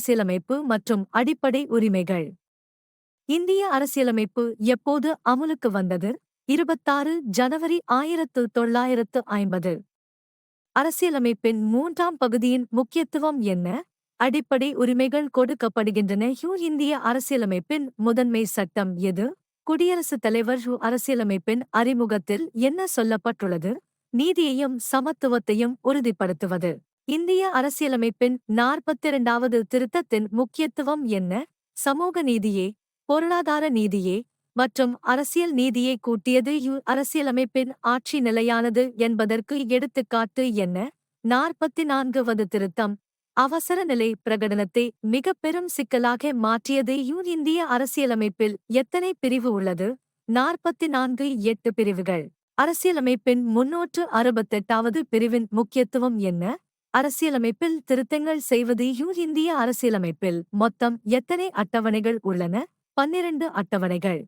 அரசியலமைப்பு மற்றும் அடிப்படை உரிமைகள். இந்திய அரசியலமைப்பு எப்போது அமுலுக்கு வந்தது? 26 ஜனவரி 1950. அரசியலமைப்பின் 3ஆம் பகுதியின் முக்கியத்துவம் என்ன? அடிப்படை உரிமைகள் கொடுக்கப்படுகின்றன. இந்திய அரசியலமைப்பின் முதன்மை சட்டம் எது? குடியரசுத் தலைவர். அரசியலமைப்பின் அறிமுகத்தில் என்ன சொல்லப்பட்டுள்ளது? நீதியையும் சமத்துவத்தையும் உறுதிப்படுத்துவது. இந்திய அரசியலமைப்பின் 42வது திருத்தத்தின் முக்கியத்துவம் என்ன? சமூக நீதியே, பொருளாதார நீதியே மற்றும் அரசியல் நீதியை கூட்டியது. அரசியலமைப்பின் ஆட்சி நிலையானது என்பதற்கு எடுத்துக்காட்டு என்ன? 44வது திருத்தம் அவசர நிலை பிரகடனத்தை மிக பெரும் சிக்கலாக மாற்றியது. இந்திய அரசியலமைப்பில் எத்தனை பிரிவு உள்ளது? 44. 8 பிரிவுகள். அரசியலமைப்பின் 368வது பிரிவின் முக்கியத்துவம் என்ன? அரசியலமைப்பில் திருத்தங்கள் செய்வது. இந்திய அரசியலமைப்பில் மொத்தம் எத்தனை அட்டவணைகள் உள்ளன? 12 அட்டவணைகள்.